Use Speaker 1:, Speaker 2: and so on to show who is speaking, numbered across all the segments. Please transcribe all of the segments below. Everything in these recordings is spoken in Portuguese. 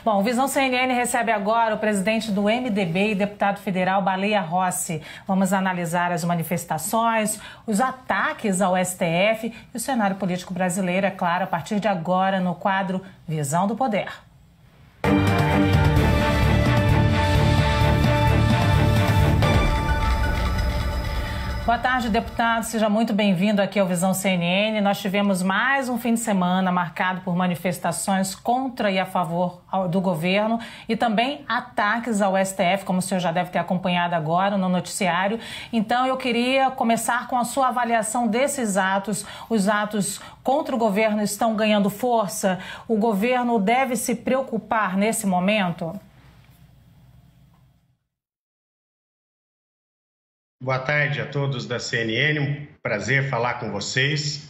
Speaker 1: Bom, o Visão CNN recebe agora o presidente do MDB e deputado federal Baleia Rossi. Vamos analisar as manifestações, os ataques ao STF e o cenário político brasileiro, é claro, a partir de agora no quadro Visão do Poder. Boa tarde, deputado. Seja muito bem-vindo aqui ao Visão CNN. Nós tivemos mais um fim de semana marcado por manifestações contra e a favor do governo e também ataques ao STF, como o senhor já deve ter acompanhado agora no noticiário. Então, eu queria começar com a sua avaliação desses atos. Os atos contra o governo estão ganhando força? O governo deve se preocupar nesse momento?
Speaker 2: Boa tarde a todos da CNN, um prazer falar com vocês.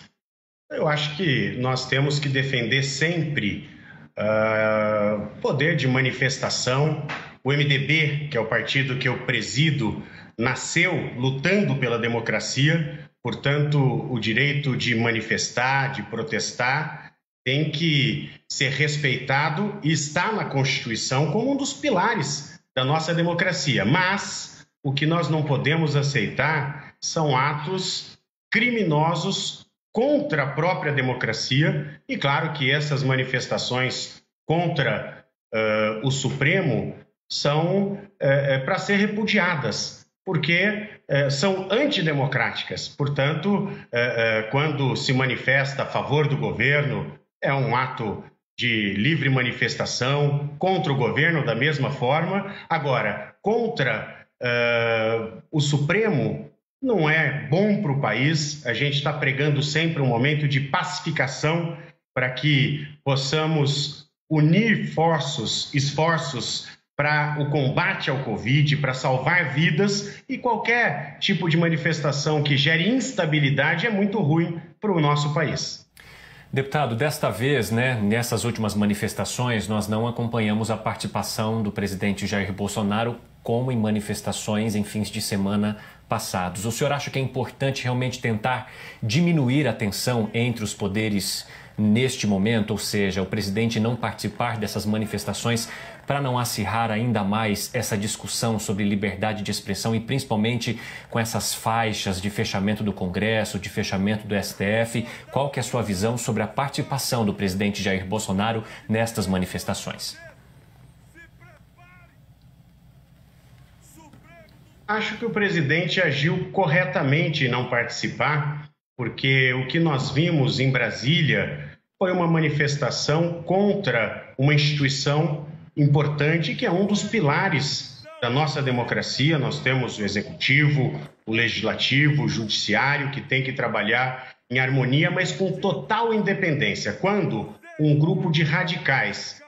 Speaker 2: Eu acho que nós temos que defender sempre o poder de manifestação. O MDB, que é o partido que eu presido, nasceu lutando pela democracia, portanto, o direito de manifestar, de protestar, tem que ser respeitado e está na Constituição como um dos pilares da nossa democracia. Mas o que nós não podemos aceitar são atos criminosos contra a própria democracia. E claro que essas manifestações contra o Supremo são para ser repudiadas, porque são antidemocráticas. Portanto, quando se manifesta a favor do governo, é um ato de livre manifestação, contra o governo da mesma forma. Agora, contra o Supremo não é bom para o país. A gente está pregando sempre um momento de pacificação para que possamos unir esforços para o combate ao Covid, para salvar vidas, e qualquer tipo de manifestação que gere instabilidade é muito ruim para o nosso país.
Speaker 3: Deputado, desta vez, nessas últimas manifestações, nós não acompanhamos a participação do presidente Jair Bolsonaro como em manifestações em fins de semana passados. O senhor acha que é importante realmente tentar diminuir a tensão entre os poderes neste momento, ou seja, o presidente não participar dessas manifestações para não acirrar ainda mais essa discussão sobre liberdade de expressão e principalmente com essas faixas de fechamento do Congresso, de fechamento do STF? Qual que é a sua visão sobre a participação do presidente Jair Bolsonaro nestas manifestações?
Speaker 2: Acho que o presidente agiu corretamente em não participar, porque o que nós vimos em Brasília foi uma manifestação contra uma instituição importante que é um dos pilares da nossa democracia. Nós temos o executivo, o legislativo, o judiciário, que tem que trabalhar em harmonia, mas com total independência. Quando um grupo de radicais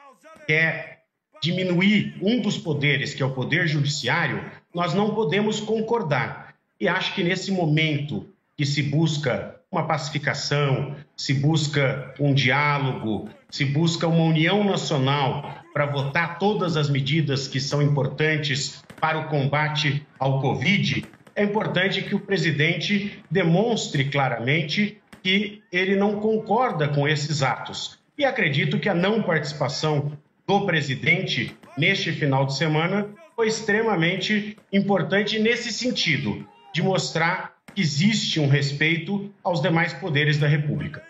Speaker 2: quer diminuir um dos poderes, que é o poder judiciário, nós não podemos concordar. E acho que nesse momento que se busca uma pacificação, se busca um diálogo, se busca uma união nacional para votar todas as medidas que são importantes para o combate ao Covid, é importante que o presidente demonstre claramente que ele não concorda com esses atos. E acredito que a não participação do presidente neste final de semana foi extremamente importante nesse sentido, de mostrar que existe um respeito aos demais poderes da República.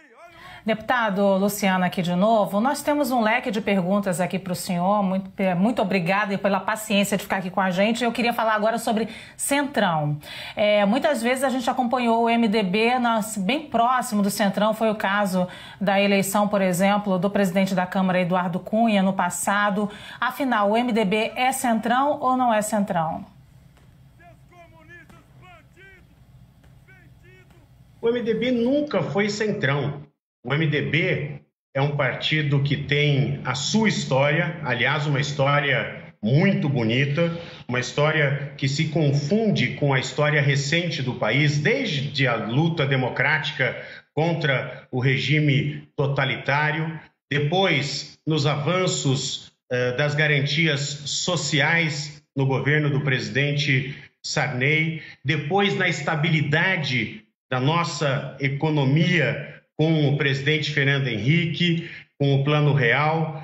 Speaker 1: Deputado Luciano, aqui de novo, nós temos um leque de perguntas aqui para o senhor. Muito obrigada pela paciência de ficar aqui com a gente. Eu queria falar agora sobre Centrão. Muitas vezes a gente acompanhou o MDB bem próximo do Centrão. Foi o caso da eleição, por exemplo, do presidente da Câmara, Eduardo Cunha, no passado. Afinal, o MDB é Centrão ou não é Centrão?
Speaker 2: O MDB nunca foi Centrão. O MDB é um partido que tem a sua história, aliás, uma história muito bonita, uma história que se confunde com a história recente do país, desde a luta democrática contra o regime totalitário, depois nos avanços das garantias sociais no governo do presidente Sarney, depois na estabilidade da nossa economia com o presidente Fernando Henrique, com o Plano Real,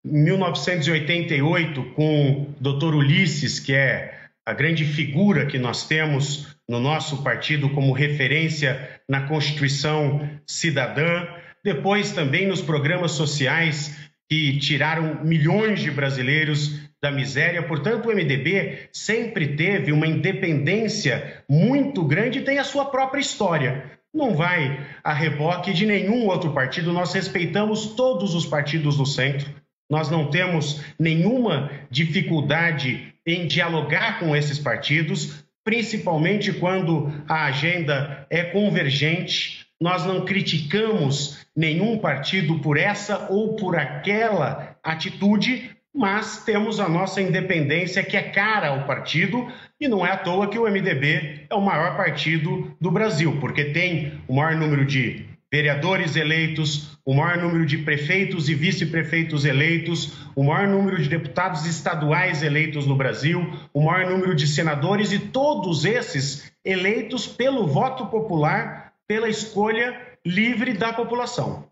Speaker 2: 1988, com o Dr. Ulisses, que é a grande figura que nós temos no nosso partido como referência na Constituição Cidadã. Depois também nos programas sociais que tiraram milhões de brasileiros da miséria. Portanto, o MDB sempre teve uma independência muito grande e tem a sua própria história. Não vai a reboque de nenhum outro partido. Nós respeitamos todos os partidos do centro. Nós não temos nenhuma dificuldade em dialogar com esses partidos, principalmente quando a agenda é convergente. Nós não criticamos nenhum partido por essa ou por aquela atitude, mas temos a nossa independência, que é cara ao partido, e não é à toa que o MDB é o maior partido do Brasil, porque tem o maior número de vereadores eleitos, o maior número de prefeitos e vice-prefeitos eleitos, o maior número de deputados estaduais eleitos no Brasil, o maior número de senadores, e todos esses eleitos pelo voto popular, pela escolha livre da população.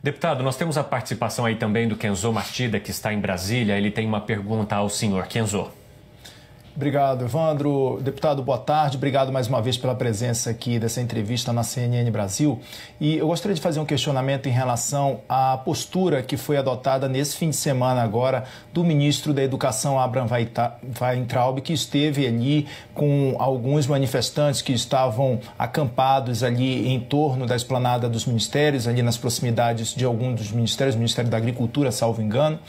Speaker 3: Deputado, nós temos a participação aí também do Kenzo Mastida, que está em Brasília. Ele tem uma pergunta ao senhor. Kenzo.
Speaker 4: Obrigado, Evandro. Deputado, boa tarde. Obrigado mais uma vez pela presença aqui dessa entrevista na CNN Brasil. E eu gostaria de fazer um questionamento em relação à postura que foi adotada nesse fim de semana agora do ministro da Educação, Abraham Weintraub, que esteve ali com alguns manifestantes que estavam acampados ali em torno da esplanada dos ministérios, ali nas proximidades de algum dos ministérios, Ministério da Agricultura, salvo engano.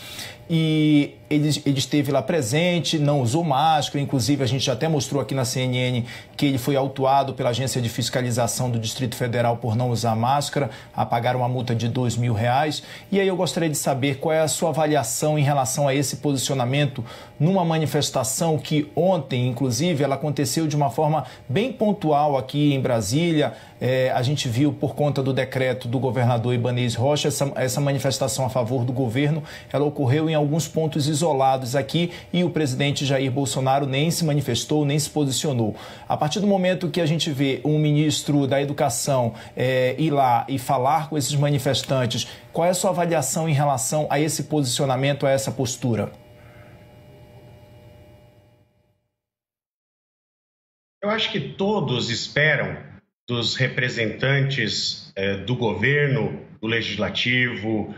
Speaker 4: E ele esteve lá presente, não usou máscara, inclusive a gente já até mostrou aqui na CNN que ele foi autuado pela Agência de Fiscalização do Distrito Federal por não usar máscara, a pagar uma multa de R$2.000. E aí eu gostaria de saber qual é a sua avaliação em relação a esse posicionamento numa manifestação que ontem, inclusive, ela aconteceu de uma forma bem pontual aqui em Brasília. A gente viu, por conta do decreto do governador Ibanez Rocha, essa manifestação a favor do governo, ela ocorreu em alguns pontos isolados aqui e o presidente Jair Bolsonaro nem se manifestou, nem se posicionou. A partir do momento que a gente vê um ministro da Educação ir lá e falar com esses manifestantes, qual é a sua avaliação em relação a esse posicionamento, a essa postura?
Speaker 2: Eu acho que todos esperam dos representantes do governo, do legislativo,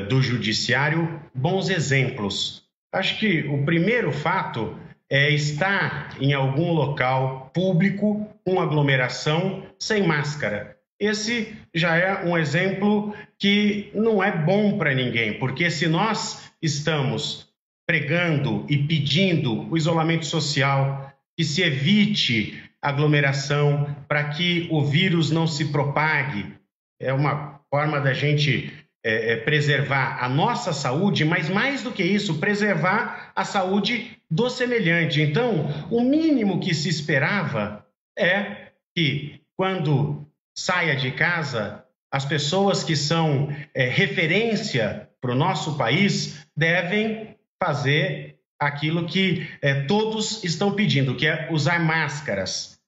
Speaker 2: do judiciário, bons exemplos. Acho que o primeiro fato é estar em algum local público com aglomeração sem máscara. Esse já é um exemplo que não é bom para ninguém, porque se nós estamos pregando e pedindo o isolamento social, que se evite aglomeração para que o vírus não se propague, é uma forma da gente preservar a nossa saúde, mas mais do que isso, preservar a saúde do semelhante. Então, o mínimo que se esperava é que, quando saia de casa, as pessoas que são referência para o nosso país devem fazer aquilo que todos estão pedindo, que é usar máscaras.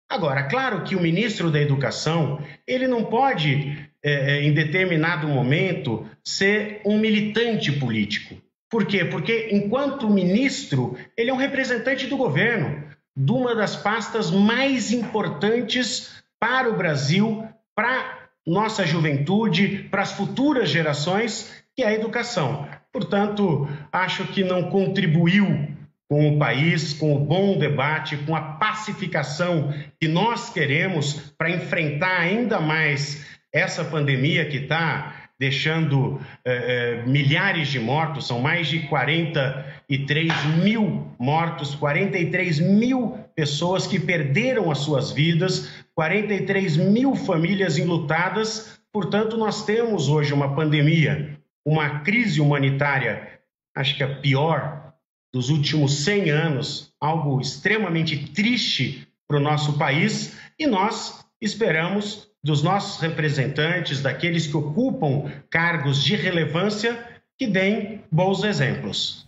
Speaker 2: Agora, claro que o ministro da Educação, ele não pode, em determinado momento, ser um militante político. Por quê? Porque, enquanto ministro, ele é um representante do governo, de uma das pastas mais importantes para o Brasil, para nossa juventude, para as futuras gerações, que é a educação. Portanto, acho que não contribuiu com o país, com o bom debate, com a pacificação que nós queremos para enfrentar ainda mais essa pandemia que está deixando milhares de mortos. São mais de 43 mil mortos, 43 mil pessoas que perderam as suas vidas, 43 mil famílias enlutadas. Portanto, nós temos hoje uma pandemia, uma crise humanitária, acho que a pior dos últimos 100 anos, algo extremamente triste para o nosso país, e nós esperamos dos nossos representantes, daqueles que ocupam cargos de relevância, que deem bons exemplos.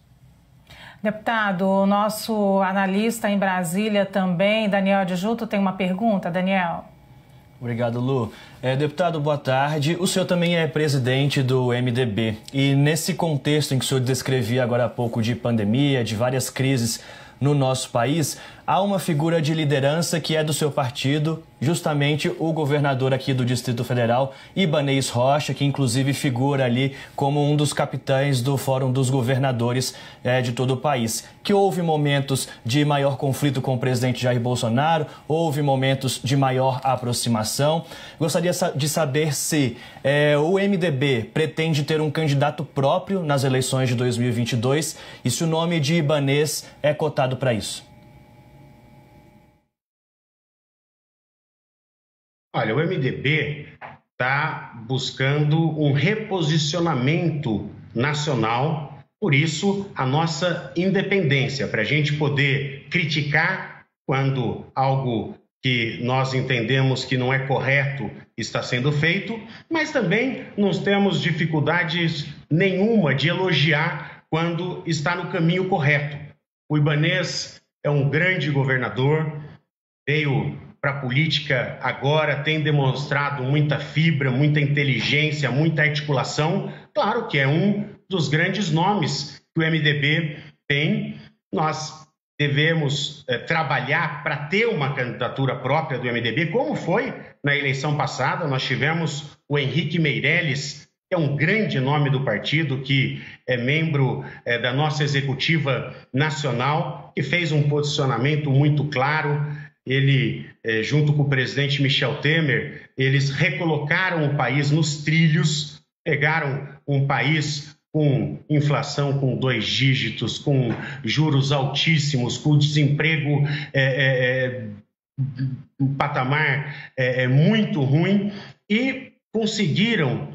Speaker 1: Deputado, o nosso analista em Brasília também, Daniel Adjuto, tem uma pergunta. Daniel.
Speaker 5: Obrigado, Lu. Deputado, boa tarde. O senhor também é presidente do MDB. E nesse contexto em que o senhor descrevia agora há pouco de pandemia, de várias crises no nosso país, há uma figura de liderança que é do seu partido, justamente o governador aqui do Distrito Federal, Ibanez Rocha, que inclusive figura ali como um dos capitães do Fórum dos Governadores de todo o país. Que houve momentos de maior conflito com o presidente Jair Bolsonaro, houve momentos de maior aproximação. Gostaria de saber se o MDB pretende ter um candidato próprio nas eleições de 2022 e se o nome de Ibanez é cotado para isso.
Speaker 2: Olha, o MDB está buscando um reposicionamento nacional, por isso a nossa independência, para a gente poder criticar quando algo que nós entendemos que não é correto está sendo feito, mas também não temos dificuldades nenhuma de elogiar quando está no caminho correto. O Ibanez é um grande governador, veio para a política agora, tem demonstrado muita fibra, muita inteligência, muita articulação. Claro que é um dos grandes nomes que o MDB tem. Nós devemos trabalhar para ter uma candidatura própria do MDB, como foi na eleição passada. Nós tivemos o Henrique Meirelles, que é um grande nome do partido, que é membro da nossa executiva nacional, que fez um posicionamento muito claro. Ele, junto com o presidente Michel Temer, eles recolocaram o país nos trilhos, pegaram um país com inflação com 2 dígitos, com juros altíssimos, com desemprego um patamar muito ruim, e conseguiram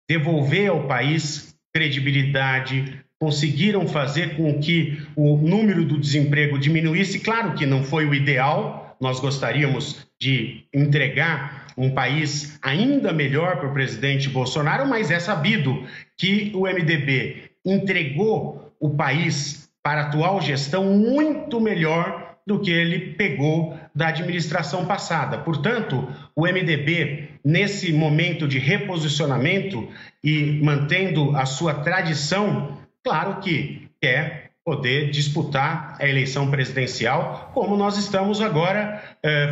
Speaker 2: devolver ao país credibilidade, conseguiram fazer com que o número do desemprego diminuísse. Claro que não foi o ideal, nós gostaríamos de entregar um país ainda melhor para o presidente Bolsonaro, mas é sabido que o MDB entregou o país para a atual gestão muito melhor do que ele pegou da administração passada. Portanto, o MDB, nesse momento de reposicionamento e mantendo a sua tradição, claro que quer poder disputar a eleição presidencial, como nós estamos agora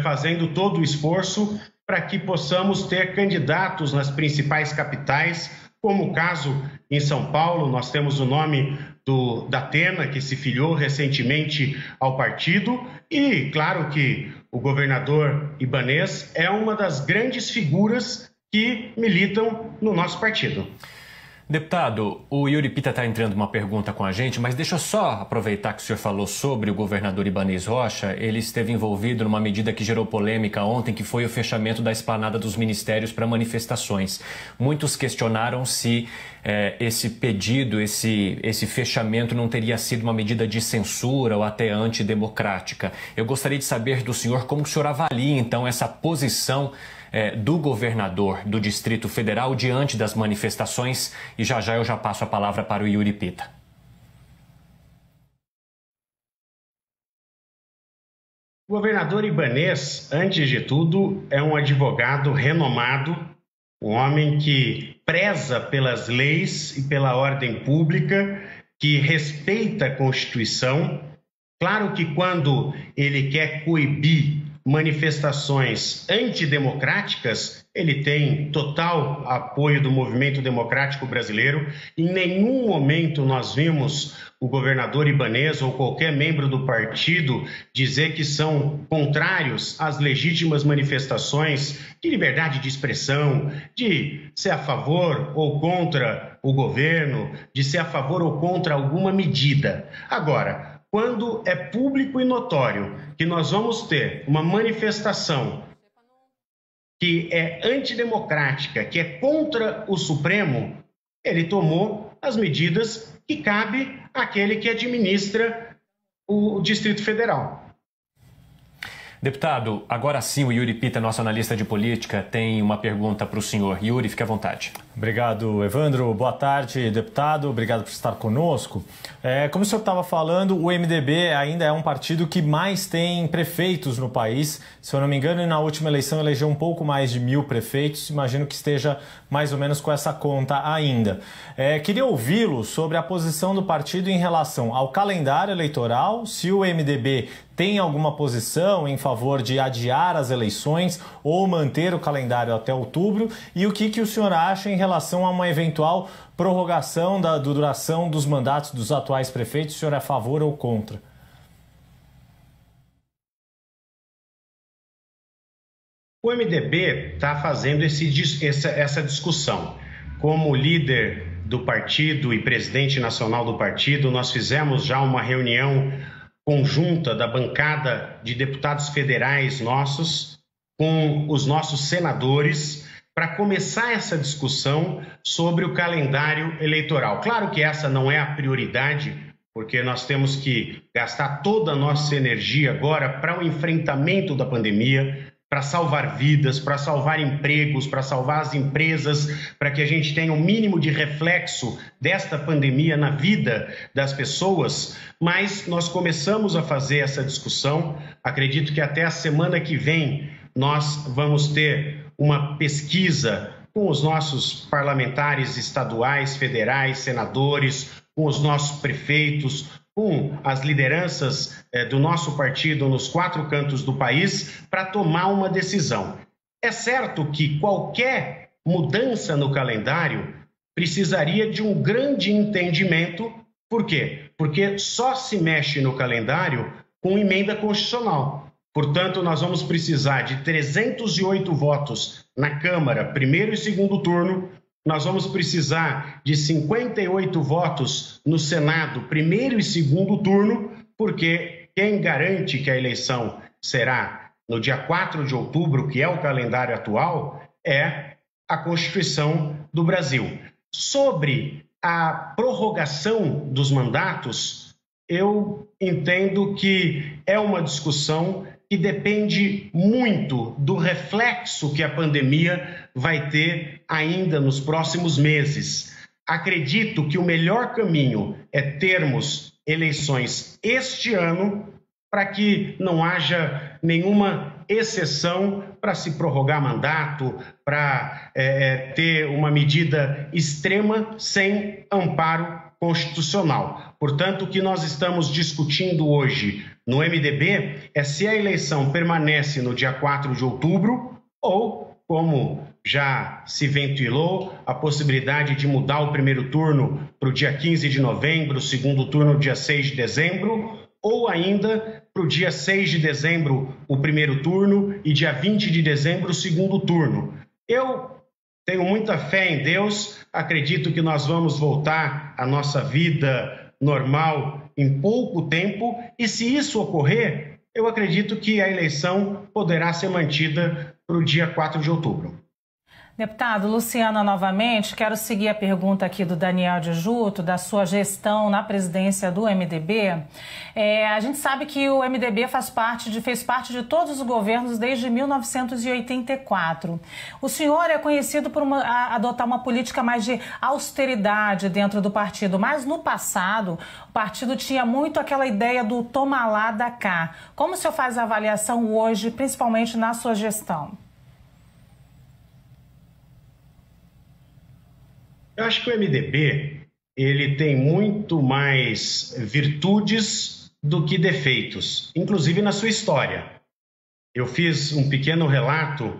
Speaker 2: fazendo todo o esforço para que possamos ter candidatos nas principais capitais, como o caso em São Paulo. Nós temos o nome do Datena, que se filiou recentemente ao partido, e claro que o governador Ibanez é uma das grandes figuras que militam no nosso partido.
Speaker 3: Deputado, o Yuri Pita está entrando uma pergunta com a gente, mas deixa eu só aproveitar que o senhor falou sobre o governador Ibanez Rocha. Ele esteve envolvido numa medida que gerou polêmica ontem, que foi o fechamento da esplanada dos ministérios para manifestações. Muitos questionaram se esse pedido, esse fechamento não teria sido uma medida de censura ou até antidemocrática. Eu gostaria de saber do senhor como o senhor avalia, então, essa posição do governador do Distrito Federal diante das manifestações, e já eu já passo a palavra para o Yuri Pita.
Speaker 2: O governador Ibanez, antes de tudo, é um advogado renomado, um homem que preza pelas leis e pela ordem pública, que respeita a Constituição. Claro que quando ele quer coibir manifestações antidemocráticas, ele tem total apoio do movimento democrático brasileiro. Em nenhum momento nós vimos o governador Ibanez ou qualquer membro do partido dizer que são contrários às legítimas manifestações de liberdade de expressão, de ser a favor ou contra o governo, de ser a favor ou contra alguma medida. Agora, quando é público e notório que nós vamos ter uma manifestação que é antidemocrática, que é contra o Supremo, ele tomou as medidas que cabe àquele que administra o Distrito Federal.
Speaker 3: Deputado, agora sim o Yuri Pita, nosso analista de política, tem uma pergunta para o senhor. Yuri, fique à vontade.
Speaker 6: Obrigado, Evandro. Boa tarde, deputado. Obrigado por estar conosco. Como o senhor estava falando, o MDB ainda é um partido que mais tem prefeitos no país. Se eu não me engano, na última eleição elegeu um pouco mais de 1.000 prefeitos. Imagino que esteja mais ou menos com essa conta ainda. Queria ouvi-lo sobre a posição do partido em relação ao calendário eleitoral, se o MDB tem alguma posição em favor de adiar as eleições ou manter o calendário até outubro, e o que o senhor acha em relação a uma eventual prorrogação da duração dos mandatos dos atuais prefeitos? O senhor é a favor ou contra?
Speaker 2: O MDB está fazendo essa discussão. Como líder do partido e presidente nacional do partido, nós fizemos já uma reunião conjunta da bancada de deputados federais nossos com os nossos senadores para começar essa discussão sobre o calendário eleitoral. Claro que essa não é a prioridade, porque nós temos que gastar toda a nossa energia agora para o enfrentamento da pandemia, para salvar vidas, para salvar empregos, para salvar as empresas, para que a gente tenha um mínimo de reflexo desta pandemia na vida das pessoas. Mas nós começamos a fazer essa discussão. Acredito que até a semana que vem nós vamos ter uma pesquisa com os nossos parlamentares estaduais, federais, senadores, com os nossos prefeitos, com as lideranças do nosso partido nos 4 cantos do país para tomar uma decisão. É certo que qualquer mudança no calendário precisaria de um grande entendimento. Por quê? Porque só se mexe no calendário com emenda constitucional. Portanto, nós vamos precisar de 308 votos na Câmara, primeiro e segundo turno. Nós vamos precisar de 58 votos no Senado, primeiro e segundo turno, porque quem garante que a eleição será no dia 4 de outubro, que é o calendário atual, é a Constituição do Brasil. Sobre a prorrogação dos mandatos, eu entendo que é uma discussão que depende muito do reflexo que a pandemia vai ter ainda nos próximos meses. Acredito que o melhor caminho é termos eleições este ano para que não haja nenhuma exceção para se prorrogar mandato, para ter uma medida extrema sem amparo constitucional. Portanto, o que nós estamos discutindo hoje no MDB é se a eleição permanece no dia 4 de outubro ou, como já se ventilou, a possibilidade de mudar o primeiro turno para o dia 15 de novembro, o segundo turno dia 6 de dezembro, ou ainda para o dia 6 de dezembro o primeiro turno e dia 20 de dezembro o segundo turno. Eu tenho muita fé em Deus, acredito que nós vamos voltar à nossa vida normal em pouco tempo, e se isso ocorrer, eu acredito que a eleição poderá ser mantida para o dia 4 de outubro.
Speaker 1: Deputado, Luciana, novamente, quero seguir a pergunta aqui do Daniel de Juto, da sua gestão na presidência do MDB. A gente sabe que o MDB fez parte de todos os governos desde 1984. O senhor é conhecido por adotar uma política mais de austeridade dentro do partido, mas no passado o partido tinha muito aquela ideia do toma lá, dá cá. Como o senhor faz a avaliação hoje, principalmente na sua gestão?
Speaker 2: Eu acho que o MDB ele tem muito mais virtudes do que defeitos, inclusive na sua história. Eu fiz um pequeno relato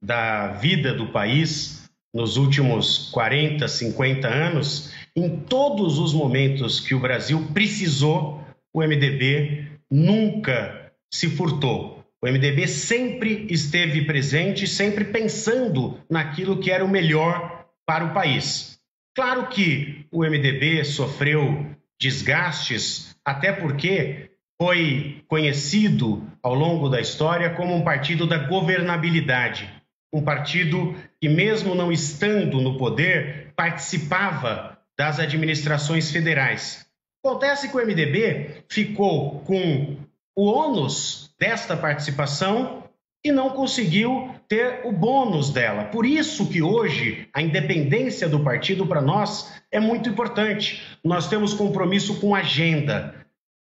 Speaker 2: da vida do país nos últimos 40, 50 anos. Em todos os momentos que o Brasil precisou, o MDB nunca se furtou. O MDB sempre esteve presente, sempre pensando naquilo que era o melhor para o país. Claro que o MDB sofreu desgastes, até porque foi conhecido ao longo da história como um partido da governabilidade, um partido que, mesmo não estando no poder, participava das administrações federais. Acontece que o MDB ficou com o ônus desta participação e não conseguiu ter o bônus dela. Por isso que hoje a independência do partido para nós é muito importante. Nós temos compromisso com a agenda.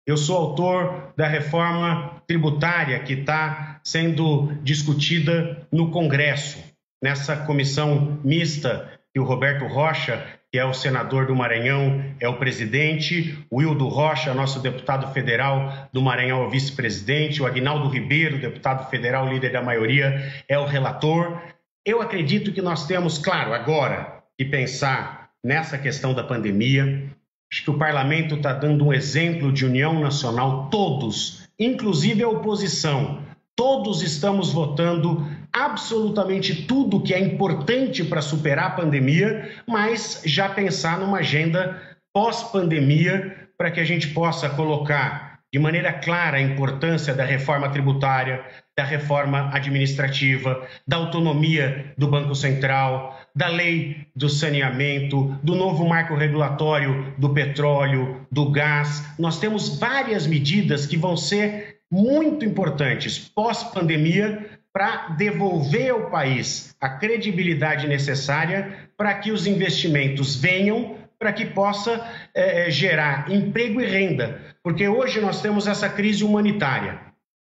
Speaker 2: Eu sou autor da reforma tributária que está sendo discutida no Congresso, nessa comissão mista que o Roberto Rocha, que é o senador do Maranhão, é o presidente, o Wildo Rocha, nosso deputado federal do Maranhão, é o vice-presidente, o Aguinaldo Ribeiro, deputado federal, líder da maioria, é o relator. Eu acredito que nós temos, claro, agora que pensar nessa questão da pandemia. Acho que o parlamento está dando um exemplo de união nacional, todos, inclusive a oposição, todos estamos votando absolutamente tudo que é importante para superar a pandemia, mas já pensar numa agenda pós-pandemia para que a gente possa colocar de maneira clara a importância da reforma tributária, da reforma administrativa, da autonomia do Banco Central, da lei do saneamento, do novo marco regulatório do petróleo, do gás. Nós temos várias medidas que vão ser muito importantes pós-pandemia para devolver ao país a credibilidade necessária para que os investimentos venham, para que possa gerar emprego e renda. Porque hoje nós temos essa crise humanitária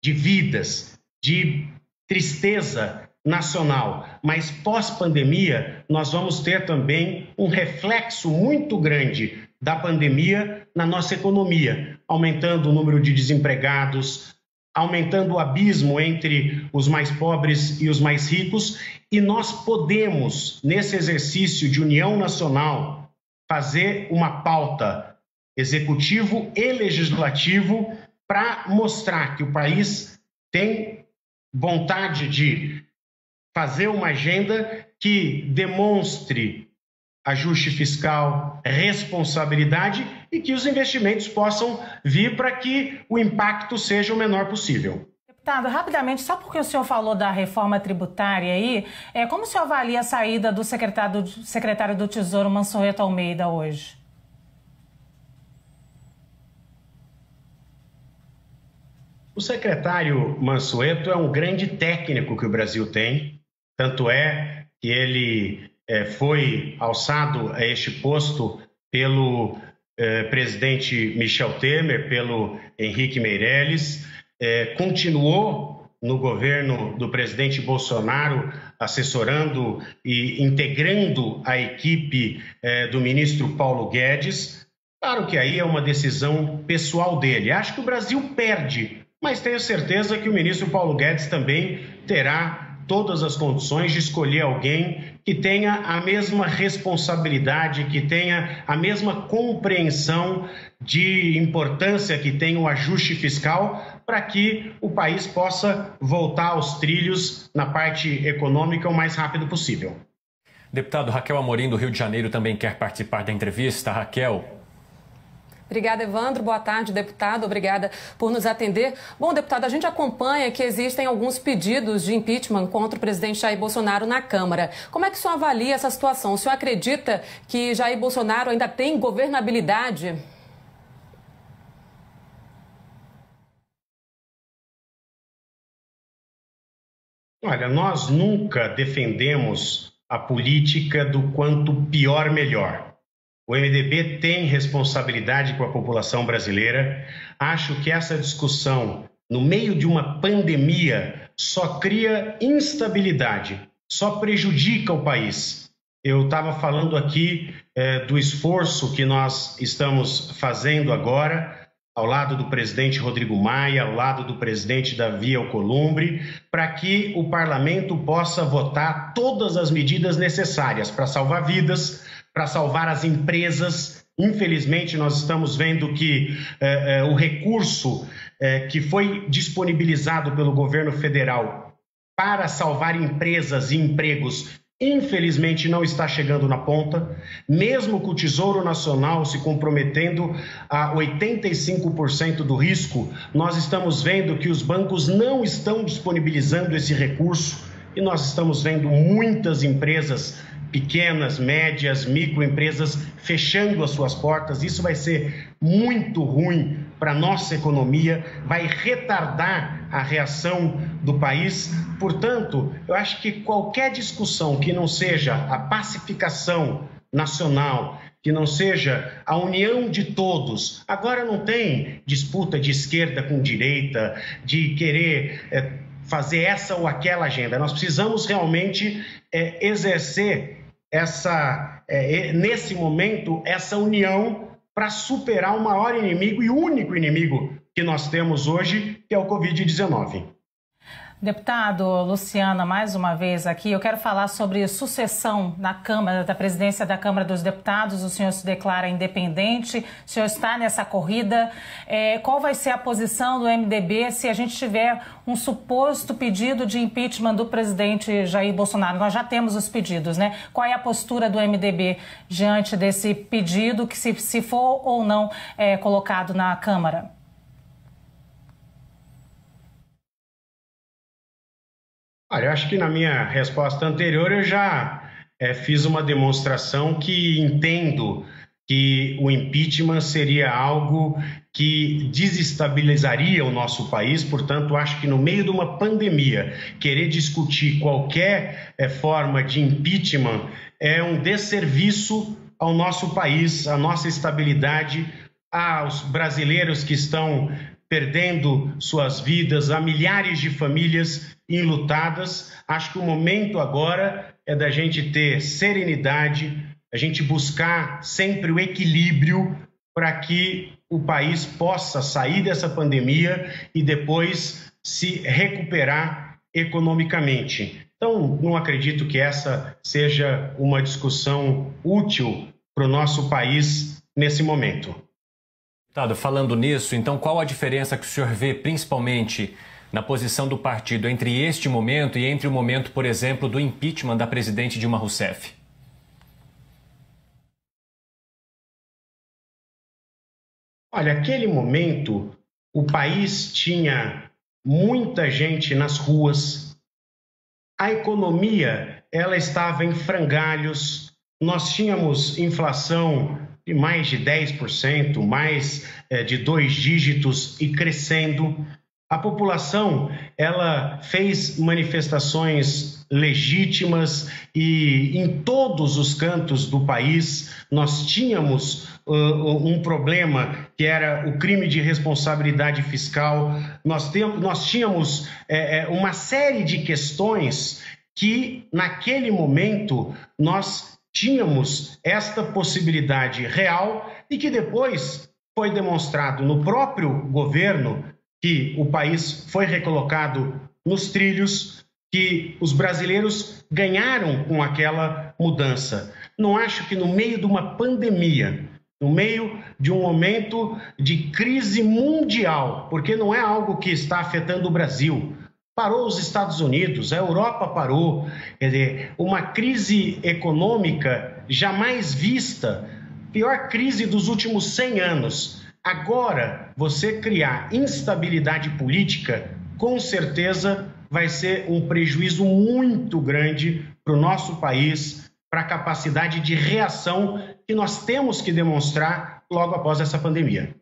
Speaker 2: de vidas, de tristeza nacional, mas pós-pandemia nós vamos ter também um reflexo muito grande da pandemia na nossa economia, aumentando o número de desempregados, aumentando o abismo entre os mais pobres e os mais ricos, e nós podemos, nesse exercício de união nacional, fazer uma pauta executivo e legislativo para mostrar que o país tem vontade de fazer uma agenda que demonstre ajuste fiscal, responsabilidade e que os investimentos possam vir para que o impacto seja o menor possível.
Speaker 1: Deputado, rapidamente, só porque o senhor falou da reforma tributária aí, como o senhor avalia a saída do secretário do Tesouro, Mansueto Almeida, hoje?
Speaker 2: O secretário Mansueto é um grande técnico que o Brasil tem, tanto é que ele foi alçado a este posto pelo presidente Michel Temer, pelo Henrique Meirelles, continuou no governo do presidente Bolsonaro, assessorando e integrando a equipe do ministro Paulo Guedes. Claro que aí é uma decisão pessoal dele. Acho que o Brasil perde, mas tenho certeza que o ministro Paulo Guedes também terá todas as condições de escolher alguém que tenha a mesma responsabilidade, que tenha a mesma compreensão de importância que tem o ajuste fiscal para que o país possa voltar aos trilhos na parte econômica o mais rápido possível.
Speaker 3: Deputado Raquel Amorim, do Rio de Janeiro, também quer participar da entrevista. Raquel.
Speaker 7: Obrigada, Evandro. Boa tarde, deputado. Obrigada por nos atender. Bom, deputado, a gente acompanha que existem alguns pedidos de impeachment contra o presidente Jair Bolsonaro na Câmara. Como é que o senhor avalia essa situação? O senhor acredita que Jair Bolsonaro ainda tem governabilidade?
Speaker 2: Olha, nós nunca defendemos a política do quanto pior, melhor. O MDB tem responsabilidade com a população brasileira. Acho que essa discussão, no meio de uma pandemia, só cria instabilidade, só prejudica o país. Eu estava falando aqui do esforço que nós estamos fazendo agora, ao lado do presidente Rodrigo Maia, ao lado do presidente Davi Alcolumbre, para que o parlamento possa votar todas as medidas necessárias para salvar vidas, para salvar as empresas. Infelizmente, nós estamos vendo que o recurso que foi disponibilizado pelo governo federal para salvar empresas e empregos, infelizmente, não está chegando na ponta. Mesmo com o Tesouro Nacional se comprometendo a 85% do risco, nós estamos vendo que os bancos não estão disponibilizando esse recurso e nós estamos vendo muitas empresas pequenas, médias, microempresas fechando as suas portas. Isso vai ser muito ruim para a nossa economia, vai retardar a reação do país. Portanto, eu acho que qualquer discussão que não seja a pacificação nacional, que não seja a união de todos. Agora não tem disputa de esquerda com direita, de querer fazer essa ou aquela agenda. Nós precisamos realmente exercer nesse momento essa união para superar o maior inimigo e o único inimigo que nós temos hoje, que é o Covid-19.
Speaker 1: Deputado Luciana, mais uma vez aqui, eu quero falar sobre sucessão na Câmara, da presidência da Câmara dos Deputados. O senhor se declara independente, o senhor está nessa corrida. Qual vai ser a posição do MDB se a gente tiver um suposto pedido de impeachment do presidente Jair Bolsonaro? Nós já temos os pedidos, né? Qual é a postura do MDB diante desse pedido, que se for ou não colocado na Câmara?
Speaker 2: Olha, eu acho que na minha resposta anterior eu já fiz uma demonstração que entendo que o impeachment seria algo que desestabilizaria o nosso país. Portanto, acho que no meio de uma pandemia, querer discutir qualquer forma de impeachment é um desserviço ao nosso país, à nossa estabilidade, aos brasileiros que estão perdendo suas vidas, a milhares de famílias enlutadas. Acho que o momento agora é da gente ter serenidade, a gente buscar sempre o equilíbrio para que o país possa sair dessa pandemia e depois se recuperar economicamente. Então, não acredito que essa seja uma discussão útil para o nosso país nesse momento.
Speaker 3: Deputado, falando nisso, então qual a diferença que o senhor vê principalmente na posição do partido entre este momento e entre o momento, por exemplo, do impeachment da presidente Dilma Rousseff?
Speaker 2: Olha, aquele momento, o país tinha muita gente nas ruas, a economia ela estava em frangalhos, nós tínhamos inflação de mais de 10%, mais de 2 dígitos e crescendo. A população ela fez manifestações legítimas e em todos os cantos do país nós tínhamos um problema que era o crime de responsabilidade fiscal. Nós tínhamos uma série de questões que naquele momento nós tínhamos esta possibilidade real e que depois foi demonstrado no próprio governo que o país foi recolocado nos trilhos, que os brasileiros ganharam com aquela mudança. Não acho que no meio de uma pandemia, no meio de um momento de crise mundial, porque não é algo que está afetando o Brasil, parou os Estados Unidos, a Europa parou, quer dizer, uma crise econômica jamais vista, pior crise dos últimos 100 anos. Agora, você criar instabilidade política, com certeza vai ser um prejuízo muito grande para o nosso país, para a capacidade de reação que nós temos que demonstrar logo após essa pandemia.